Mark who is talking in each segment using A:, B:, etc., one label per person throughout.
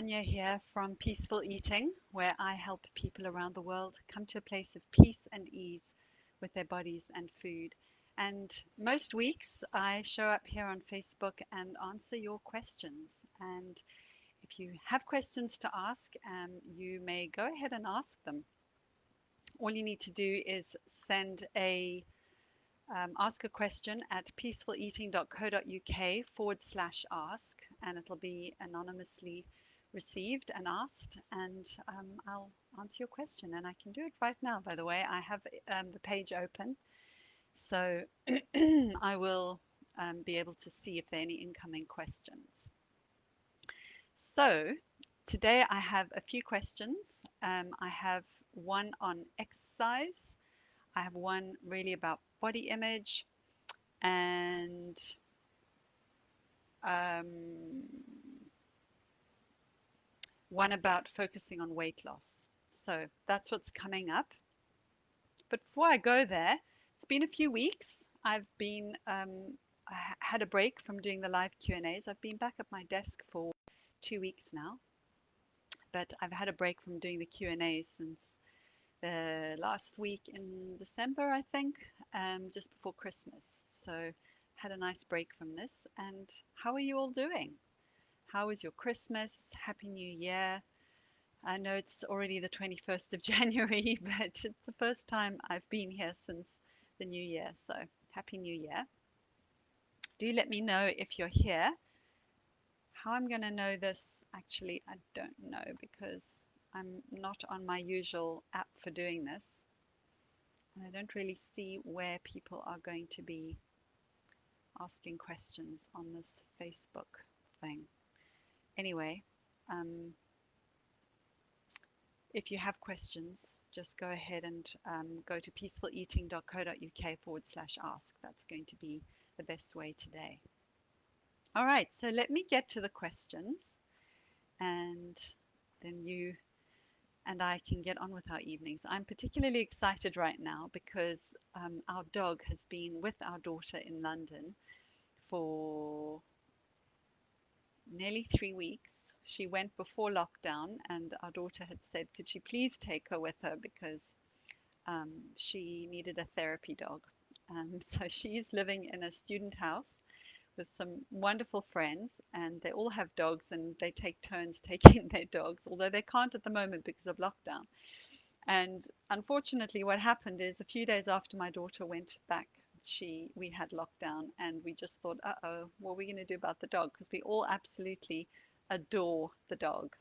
A: Tanya here from Peaceful Eating, where I help people around the world come to a place of peace and ease with their bodies and food. And most weeks I show up here on Facebook and answer your questions. And if you have questions to ask, you may go ahead and ask them. All you need to do is send a ask a question at peacefuleating.co.uk/ask, and it'll be anonymously received and asked, and I'll answer your question. And I can do it right now, by the way. I have the page open, so I will be able to see if there are any incoming questions. So today I have a few questions. I have one on exercise. I have one really about body image, and um, one about focusing on weight loss. So that's what's coming up. But before I go there, it's been a few weeks. I had a break from doing the live Q&As. I've been back at my desk for 2 weeks now, but I've had a break from doing the Q&As since the last week in December, I think, just before Christmas. So had a nice break from this. And how are you all doing? How was your Christmas? Happy New Year. I know it's already the 21st of January, but it's the first time I've been here since the new year. So Happy New Year. Do let me know if you're here. How I'm going to know this, actually, I don't know because I'm not on my usual app for doing this. And I don't really see where people are going to be asking questions on this Facebook thing. Anyway, if you have questions, just go ahead and go to peacefuleating.co.uk/ask. That's going to be the best way today. All right, so let me get to the questions, and then you and I can get on with our evenings. I'm particularly excited right now because our dog has been with our daughter in London for nearly 3 weeks. She went before lockdown, and our daughter had said, could she please take her with her because she needed a therapy dog. So she's living in a student house with some wonderful friends, and they all have dogs and they take turns taking their dogs, although they can't at the moment because of lockdown. And unfortunately, what happened is a few days after my daughter went back, we had lockdown, and we just thought, uh-oh, what are we going to do about the dog? Because we all absolutely adore the dog.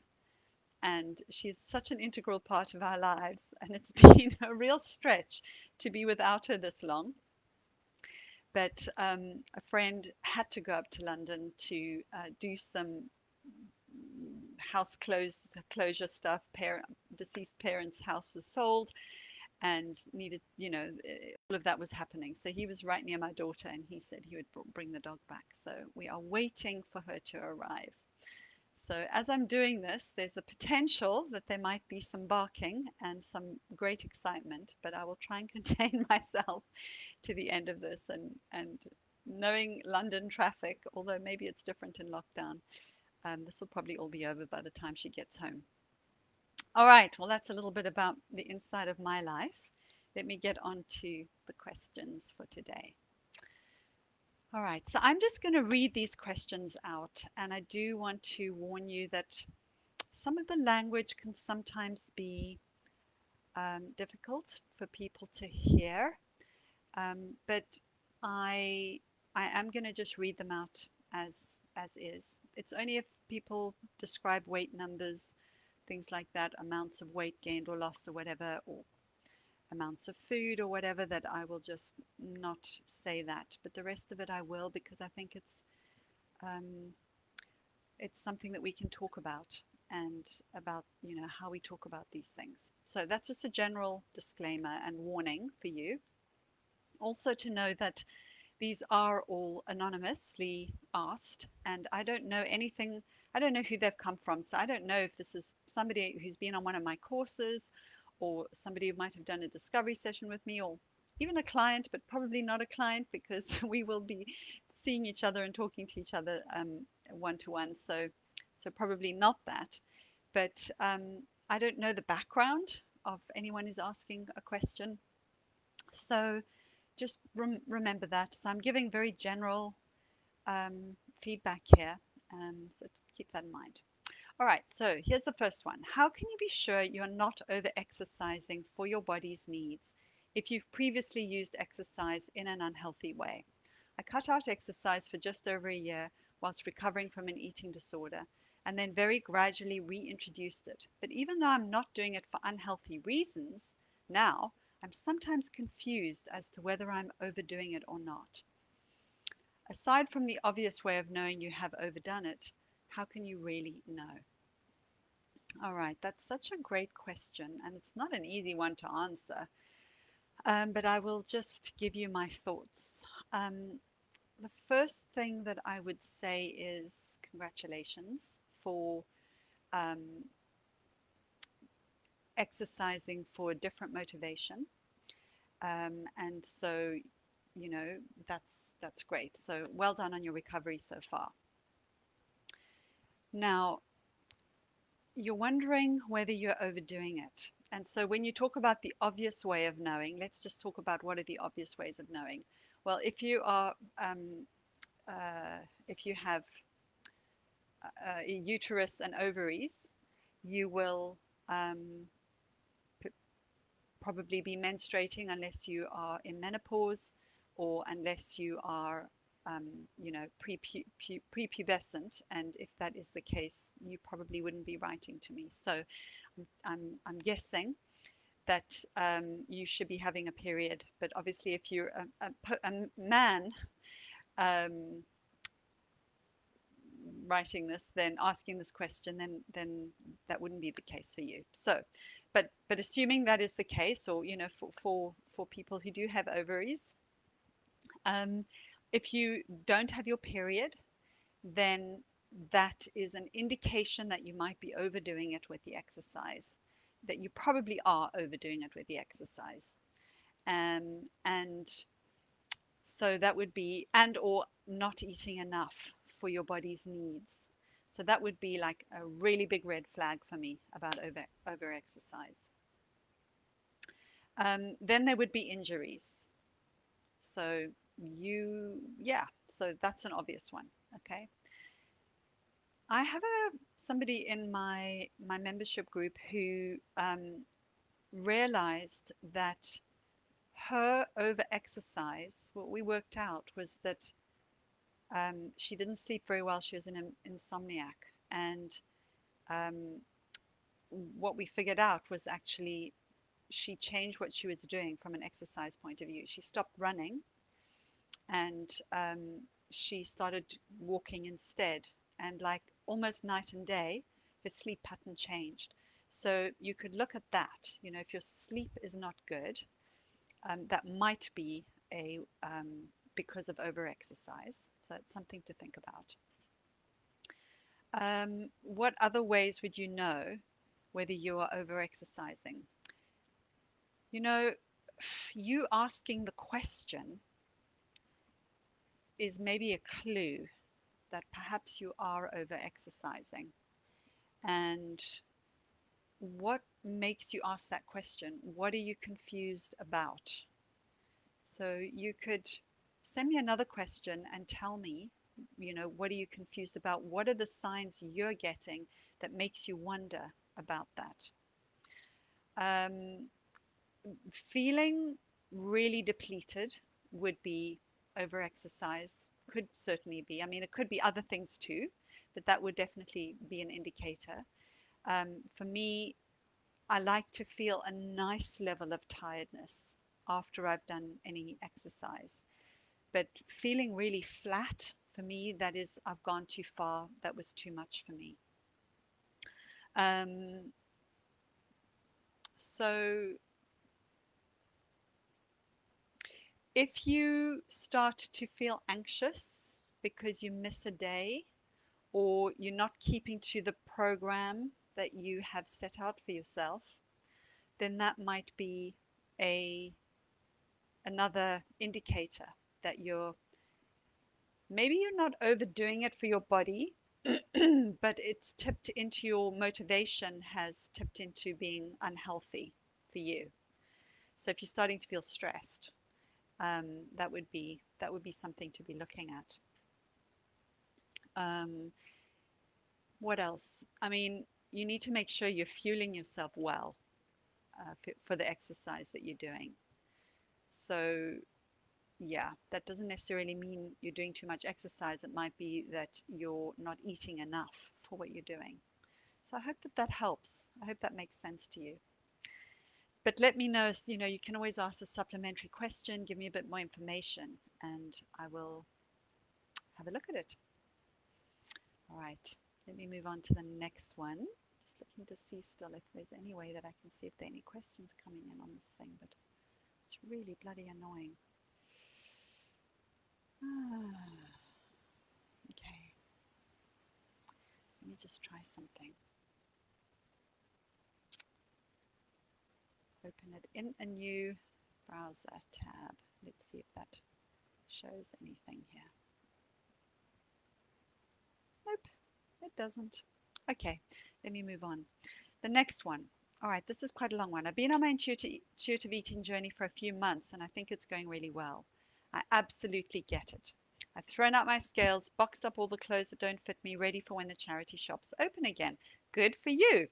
A: And she's such an integral part of our lives, and it's been a real stretch to be without her this long. But a friend had to go up to London to do some closure stuff. Deceased parents' house was sold, and needed, all of that was happening. So he was right near my daughter, and he said he would bring the dog back. So we are waiting for her to arrive. So as I'm doing this, there's the potential that there might be some barking and some great excitement, but I will try and contain myself to the end of this. And knowing London traffic, although maybe it's different in lockdown, this will probably all be over by the time she gets home. All right, well, that's a little bit about the inside of my life. Let me get on to the questions for today. All right, so I'm just going to read these questions out, and I do want to warn you that some of the language can sometimes be difficult for people to hear, but I I am going to just read them out as is. It's only if people describe weight numbers, things like that, amounts of weight gained or lost or whatever, or amounts of food or whatever, that I will just not say that. But the rest of it I will, because I think um, it's something that we can talk about, and about, how we talk about these things. So that's just a general disclaimer and warning for you. Also to know that these are all anonymously asked, and I don't know anything. I don't know who they've come from. So I don't know if this is somebody who's been on one of my courses, or somebody who might have done a discovery session with me, or even a client, but probably not a client because we will be seeing each other and talking to each other one to one. So probably not that. but I don't know the background of anyone who's asking a question. So just remember that. So I'm giving very general feedback here. So keep that in mind. All right, so here's the first one. How can you be sure you're not over exercising for your body's needs if you've previously used exercise in an unhealthy way? I cut out exercise for just over a year whilst recovering from an eating disorder and then very gradually reintroduced it. But even though I'm not doing it for unhealthy reasons, now I'm sometimes confused as to whether I'm overdoing it or not. Aside from the obvious way of knowing you have overdone it, how can you really know? All right, that's such a great question, and it's not an easy one to answer, but I will just give you my thoughts. The first thing that I would say is congratulations for um, exercising for a different motivation, and so that's great. So well done on your recovery so far. Now, you're wondering whether you're overdoing it. And so when you talk about the obvious way of knowing, let's just talk about what are the obvious ways of knowing. Well, uh, if you have a uterus and ovaries, you will um, probably be menstruating unless you are in menopause or unless you are, um, prepubescent. And if that is the case, you probably wouldn't be writing to me. So I'm guessing that you should be having a period. But obviously, if you're a man um, writing this, then asking this question, then that wouldn't be the case for you. So, but assuming that is the case, or for people who do have ovaries, um, if you don't have your period, then that is an indication that you might be overdoing it with the exercise, that you probably are overdoing it with the exercise. And so that would be, and or not eating enough for your body's needs. So that would be like a really big red flag for me about over exercise. Then there would be injuries. So yeah, so that's an obvious one. Okay. I have somebody in my membership group who realized that her over exercise, what we worked out was that she didn't sleep very well. She was an insomniac. And um, what we figured out was actually she changed what she was doing from an exercise point of view. She stopped running and she started walking instead. And like almost night and day, her sleep pattern changed. So you could look at that. If your sleep is not good, that might be a because of overexercise. So that's something to think about. What other ways would you know whether you are overexercising? You know, you asking the question is maybe a clue that perhaps you are overexercising. And what makes you ask that question? What are you confused about? So you could send me another question and tell me, what are you confused about? What are the signs you're getting that makes you wonder about that? Um, Feeling really depleted would be overexercise, could certainly be. I mean, it could be other things too, but that would definitely be an indicator. For me, I like to feel a nice level of tiredness after I've done any exercise. But feeling really flat, for me, that is, I've gone too far. That was too much for me. Um, so if you start to feel anxious because you miss a day or you're not keeping to the program that you have set out for yourself, then that might be a another indicator that you're not overdoing it for your body, but it's tipped into your motivation has tipped into being unhealthy for you. So if you're starting to feel stressed, that would be something to be looking at. Um, what else? I mean, you need to make sure you're fueling yourself well for the exercise that you're doing. So yeah, that doesn't necessarily mean you're doing too much exercise. It might be that you're not eating enough for what you're doing. So I hope that that helps. I hope that makes sense to you. But let me know, you can always ask a supplementary question, give me a bit more information, and I will have a look at it. All right, let me move on to the next one. Just looking to see still if there's any way that I can see if there are any questions coming in on this thing, but it's really bloody annoying. Ah, okay, let me just try something. Open it in a new browser tab. Let's see if that shows anything here. Nope, it doesn't. Okay, let me move on. The next one. All right, this is quite a long one. I've been on my intuitive eating journey for a few months and I think it's going really well. I absolutely get it. I've thrown out my scales, boxed up all the clothes that don't fit me, ready for when the charity shops open again. Good for you.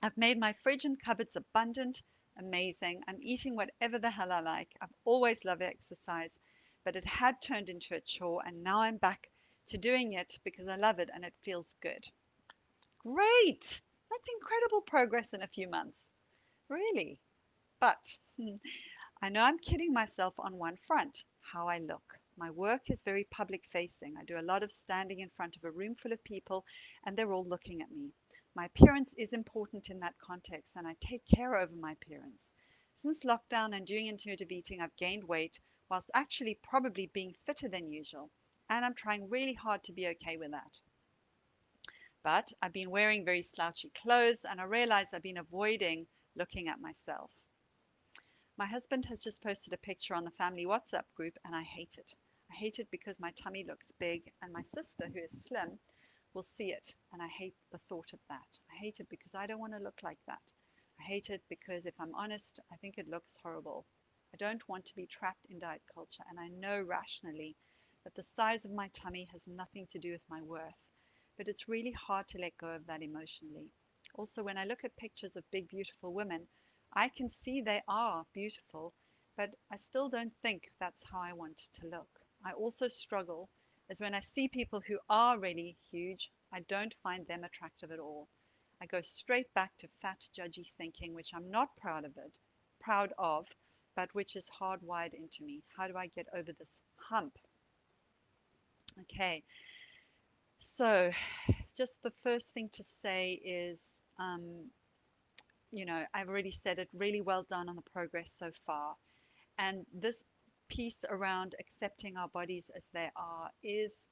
A: I've made my fridge and cupboards abundant. Amazing. I'm eating whatever the hell I like. I've always loved exercise, but it had turned into a chore and now I'm back to doing it because I love it and it feels good. Great! That's incredible progress in a few months. Really. But I know I'm kidding myself on one front, how I look. My work is very public facing. I do a lot of standing in front of a room full of people and they're all looking at me. My appearance is important in that context and I take care over my appearance. Since lockdown and doing intuitive eating, I've gained weight whilst actually probably being fitter than usual. And I'm trying really hard to be okay with that. But I've been wearing very slouchy clothes and I realize I've been avoiding looking at myself. My husband has just posted a picture on the family WhatsApp group and I hate it. I hate it because my tummy looks big and my sister, who is slim, will see it. And I hate the thought of that. I hate it because I don't want to look like that. I hate it because, if I'm honest, I think it looks horrible. I don't want to be trapped in diet culture, and I know rationally that the size of my tummy has nothing to do with my worth. But it's really hard to let go of that emotionally. Also, when I look at pictures of big, beautiful women, I can see they are beautiful, but I still don't think that's how I want to look. I also struggle as when I see people who are really huge, I don't find them attractive at all. I go straight back to fat, judgy thinking, which I'm not proud of, but which is hardwired into me. How do I get over this hump? Okay, so just the first thing to say is, I've already said it, really well done on the progress so far. And this piece around accepting our bodies as they are is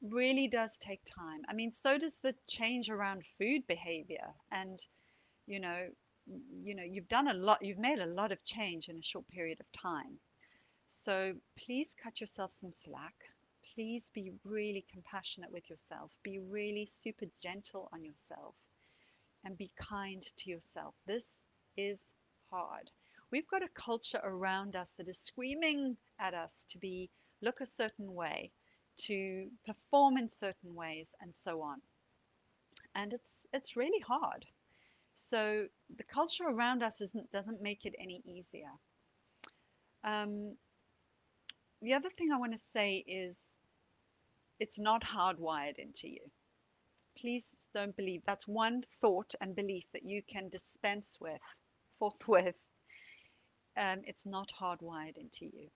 A: really does take time. I mean, so does the change around food behavior. And, you know, you've done a lot, you've made a lot of change in a short period of time. So please cut yourself some slack. Please be really compassionate with yourself. Be really super gentle on yourself and be kind to yourself. This is hard. We've got a culture around us that is screaming at us to look a certain way, to perform in certain ways, and so on. And it's really hard. So the culture around us doesn't make it any easier. Um, the other thing I want to say is it's not hardwired into you. Please don't believe that's one thought and belief that you can dispense with forthwith. It's not hardwired into you.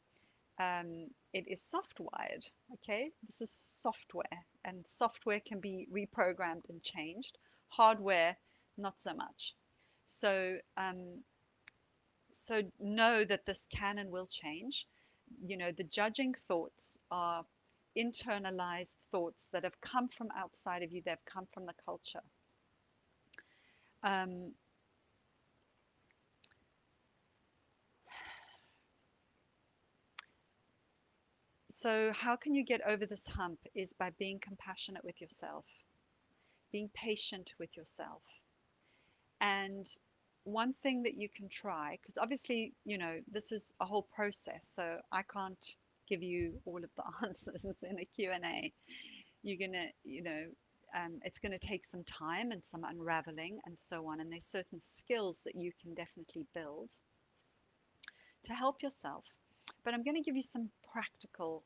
A: It is soft wired. Okay, this is software, and software can be reprogrammed and changed. Hardware, not so much. So, so know that this can and will change. The judging thoughts are internalized thoughts that have come from outside of you. They've come from the culture. Um, So, how can you get over this hump is by being compassionate with yourself, being patient with yourself. And one thing that you can try, because obviously, this is a whole process, so I can't give you all of the answers in a Q&A. You're going to, it's going to take some time and some unraveling and so on. And there's certain skills that you can definitely build to help yourself. But I'm going to give you some practical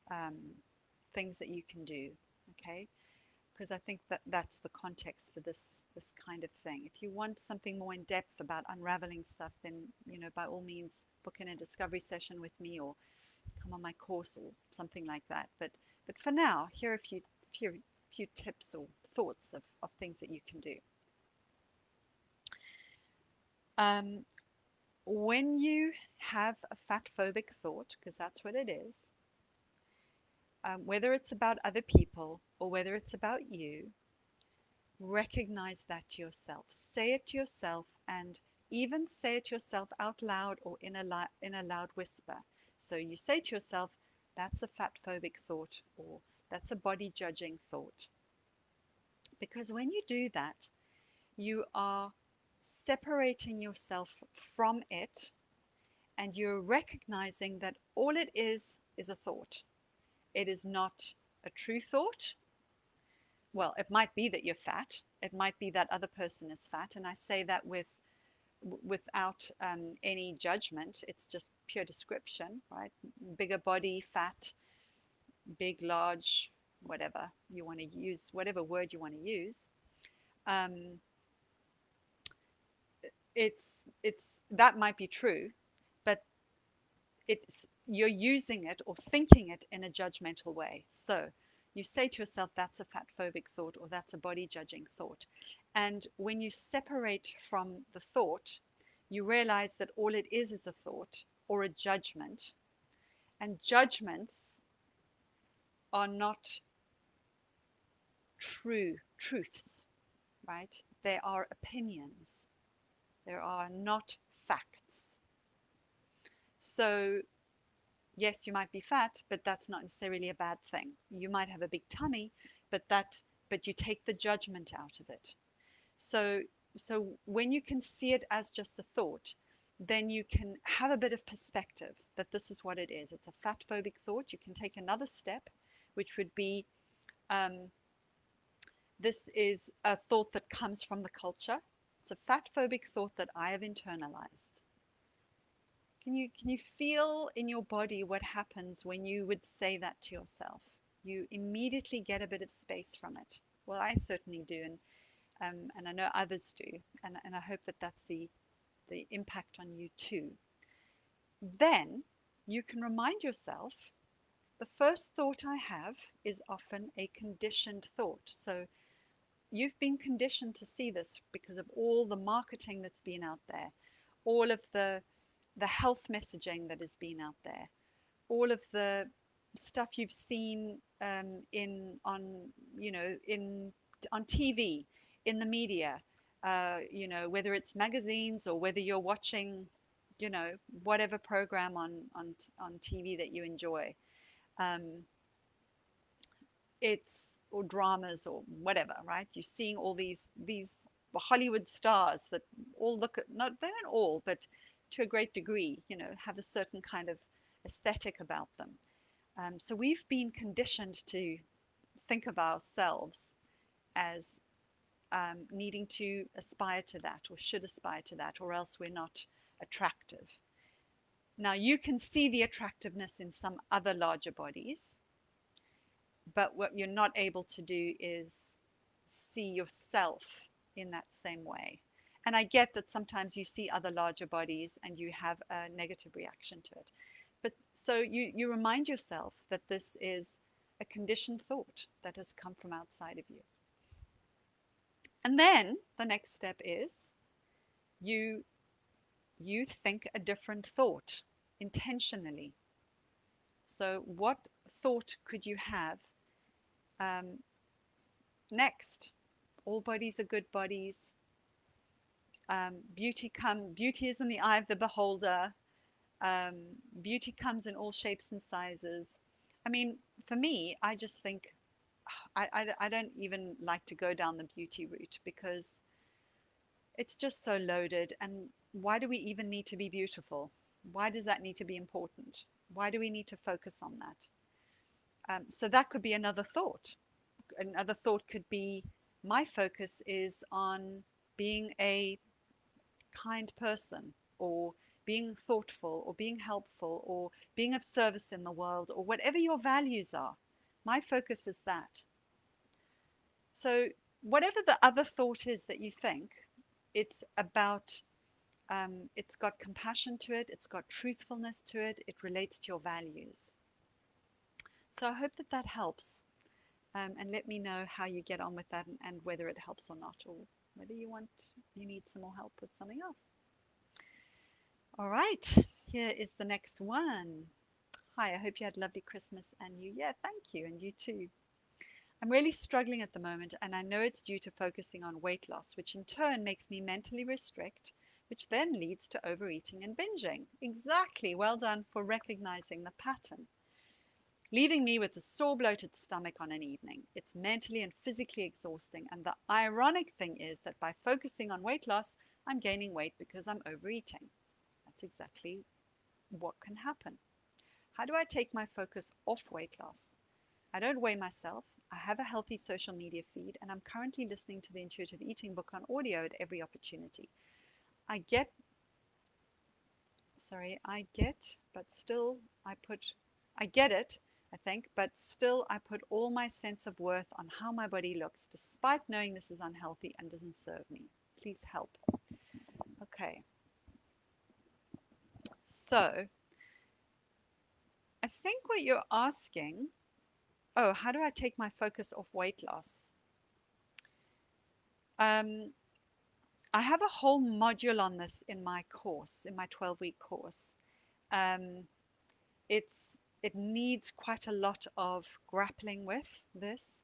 A: um, things that you can do, okay? Because I think that that's the context for this kind of thing. If you want something more in depth about unraveling stuff, then by all means book in a discovery session with me or come on my course or something like that. But for now, here are a few tips or thoughts of things that you can do. Um, when you have a fat phobic thought, because that's what it is, whether it's about other people or whether it's about you, recognize that to yourself. Say it to yourself, and even say it to yourself out loud or in a loud whisper. So you say to yourself, that's a fat phobic thought, or that's a body judging thought. Because when you do that, you are separating yourself from it, and you're recognizing that all it is a thought. It is not a true thought. Well, it might be that you're fat. It might be that other person is fat. And I say that without any judgment. It's just pure description, right? Bigger body, fat, big, large, whatever you want to use, whatever word you want to use. Um, it's that might be true, but you're using it or thinking it in a judgmental way. So you say to yourself, that's a fat phobic thought or that's a body judging thought. And when you separate from the thought, you realize that all it is a thought or a judgment. And judgments are not truths, right? They are opinions. They are not facts. So yes, you might be fat, but that's not necessarily a bad thing. You might have a big tummy, but you take the judgment out of it. So so when you can see it as just a thought, then you can have a bit of perspective that this is what it is. It's a fat phobic thought. You can take another step, which would be um, this is a thought that comes from the culture. It's a fat phobic thought that I have internalized. Can you feel in your body what happens when you would say that to yourself? You immediately get a bit of space from it. Well, I certainly do, and I know others do, and I hope that that's the impact on you too. Then you can remind yourself the first thought I have is often a conditioned thought. So you've been conditioned to see this because of all the marketing that's been out there, all of the health messaging that has been out there, all of the stuff you've seen in on in on TV, in the media, whether it's magazines or whether you're watching, whatever program on TV that you enjoy. Um, it's or dramas or whatever, right? You're seeing all these Hollywood stars that all look at not they don't all, but to a great degree, have a certain kind of aesthetic about them. So we've been conditioned to think of ourselves as needing to aspire to that or should aspire to that, or else we're not attractive. Now you can see the attractiveness in some other larger bodies, but what you're not able to do is see yourself in that same way. And I get that sometimes you see other larger bodies and you have a negative reaction to it. But so you remind yourself that this is a conditioned thought that has come from outside of you. And then the next step is you you think a different thought intentionally. So what thought could you have um, next? All bodies are good bodies. Beauty is in the eye of the beholder. Um, Beauty comes in all shapes and sizes. I mean, for me, I just think I don't even like to go down the beauty route because it's just so loaded. And why do we even need to be beautiful? Why does that need to be important? Why do we need to focus on that? So that could be another thought. Another thought could be my focus is on being a kind person, or being thoughtful, or being helpful, or being of service in the world, or whatever your values are. My focus is that. So, whatever the other thought is that you think, it's about, it's got compassion to it, it's got truthfulness to it, it relates to your values. So, I hope that that helps. And let me know how you get on with that, and whether it helps or not, or whether you need some more help with something else. All right, here is the next one. Hi, I hope you had a lovely Christmas and New Year. Thank you, and you too. I'm really struggling at the moment, and I know it's due to focusing on weight loss, which in turn makes me mentally restrict, which then leads to overeating and binging. Exactly. Well done for recognizing the pattern. Leaving me with a sore, bloated stomach on an evening. It's mentally and physically exhausting, and the ironic thing is that by focusing on weight loss, I'm gaining weight because I'm overeating. That's exactly what can happen. How do I take my focus off weight loss? I don't weigh myself. I have a healthy social media feed, and I'm currently listening to the Intuitive Eating book on audio at every opportunity. I get, I get, but still I put, I get it, I think, but still I put all my sense of worth on how my body looks, despite knowing this is unhealthy and doesn't serve me. Please help. Okay, so I think what you're asking, oh, how do I take my focus off weight loss? Um, I have a whole module on this in my course, in my 12-week course. Um, it needs quite a lot of grappling with this.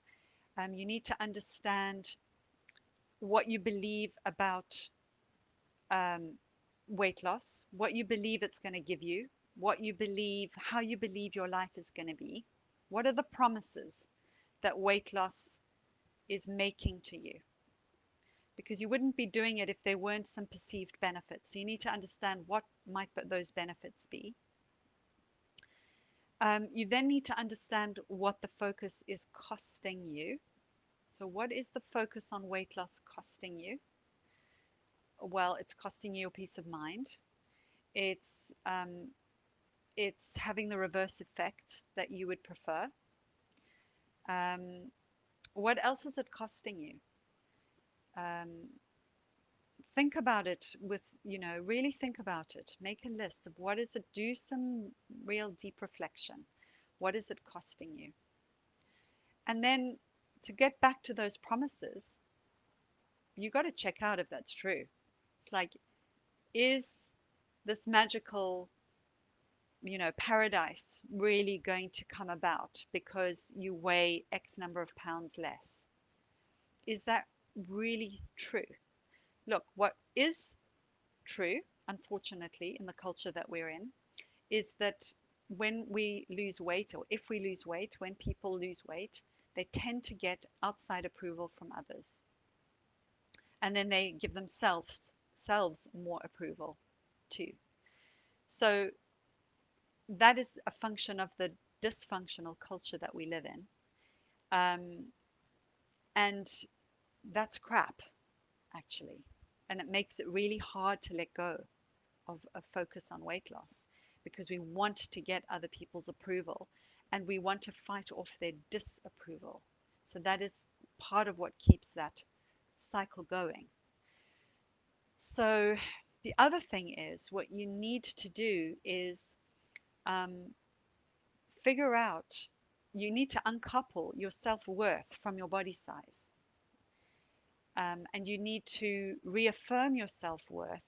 A: You need to understand what you believe about um, weight loss, what you believe it's going to give you, what you believe, how you believe your life is going to be. What are the promises that weight loss is making to you? Because you wouldn't be doing it if there weren't some perceived benefits. So you need to understand what might those benefits be. You then need to understand what the focus is costing you. So what is the focus on weight loss costing you? Well, it's costing you your peace of mind. It's it's having the reverse effect that you would prefer. Um, what else is it costing you? Um, think about it with, really think about it. Make a list of what is it. Do some real deep reflection. What is it costing you? And then to get back to those promises, you got to check out if that's true. It's like, is this magical, paradise really going to come about because you weigh X number of pounds less? Is that really true? Look, what is true, unfortunately, in the culture that we're in, is that when we lose weight, or if we lose weight, when people lose weight, they tend to get outside approval from others. And then they give themselves more approval too. So that is a function of the dysfunctional culture that we live in. And that's crap, actually. And it makes it really hard to let go of a focus on weight loss, because we want to get other people's approval, and we want to fight off their disapproval. So that is part of what keeps that cycle going. So the other thing is, what you need to do is um, figure out, you need to uncouple your self-worth from your body size. And you need to reaffirm your self-worth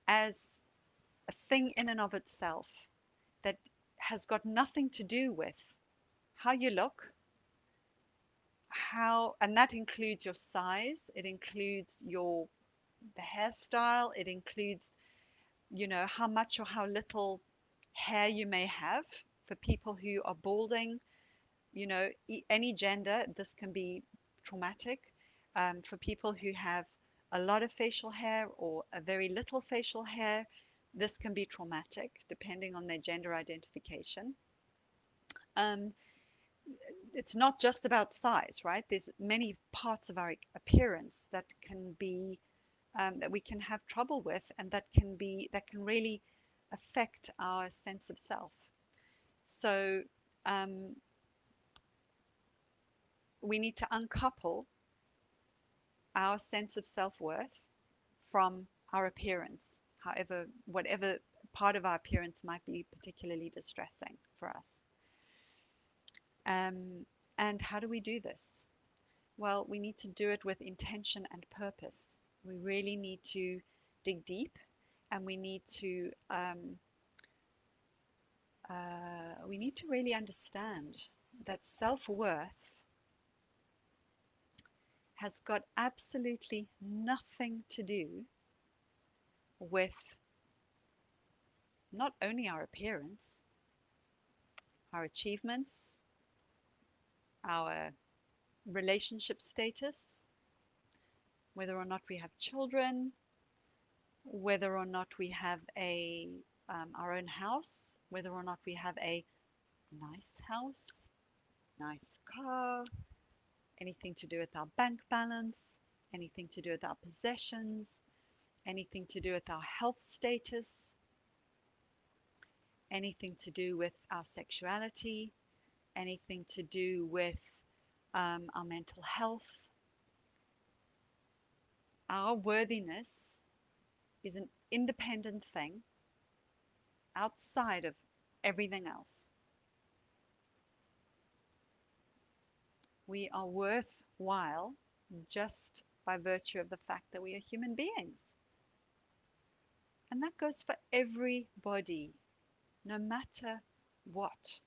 A: as a thing in and of itself that has got nothing to do with how you look, and that includes your size, it includes the hairstyle, it includes how much or how little hair you may have. For people who are balding, any gender, this can be traumatic. For people who have a lot of facial hair or a very little facial hair, this can be traumatic depending on their gender identification. Um, it's not just about size, right? There's many parts of our appearance that can be that we can have trouble with, and that can really affect our sense of self. So um, we need to uncouple our sense of self-worth from our appearance, however, whatever part of our appearance might be particularly distressing for us. Um, and how do we do this? Well, we need to do it with intention and purpose. We really need to dig deep, and we need to really understand that self-worth has got absolutely nothing to do with not only our appearance, our achievements, our relationship status, whether or not we have children, whether or not we have our own house, whether or not we have a nice house, nice car, anything to do with our bank balance, anything to do with our possessions, anything to do with our health status, anything to do with our sexuality, anything to do with our mental health. Our worthiness is an independent thing outside of everything else. We are worthwhile just by virtue of the fact that we are human beings. And that goes for everybody, no matter what.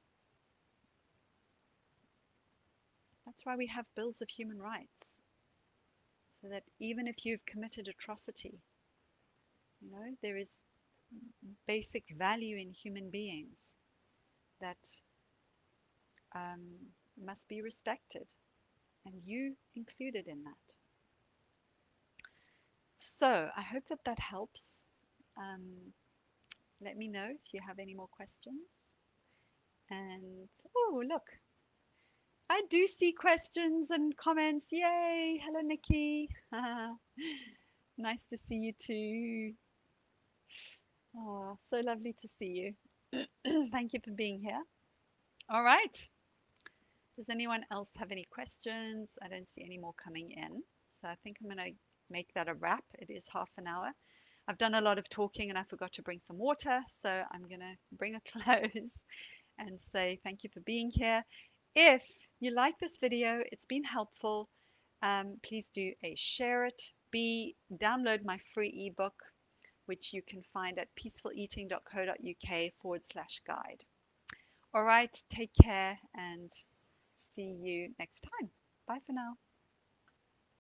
A: That's why we have bills of human rights, so that even if you've committed atrocity, there is basic value in human beings that um, must be respected, and you included in that. So I hope that that helps. Um, Let me know if you have any more questions. And oh, look, I do see questions and comments. Yay! Hello, Nikki. Nice to see you too. Oh, so lovely to see you. Thank you for being here. All right. Does anyone else have any questions? I don't see any more coming in. So I think I'm going to make that a wrap. It is half an hour. I've done a lot of talking and I forgot to bring some water. So I'm going to bring a close and say thank you for being here. If you like this video, it's been helpful, please do a share it. B, download my free ebook, which you can find at peacefuleating.co.uk/guide. All right, take care and see you next time. Bye for now.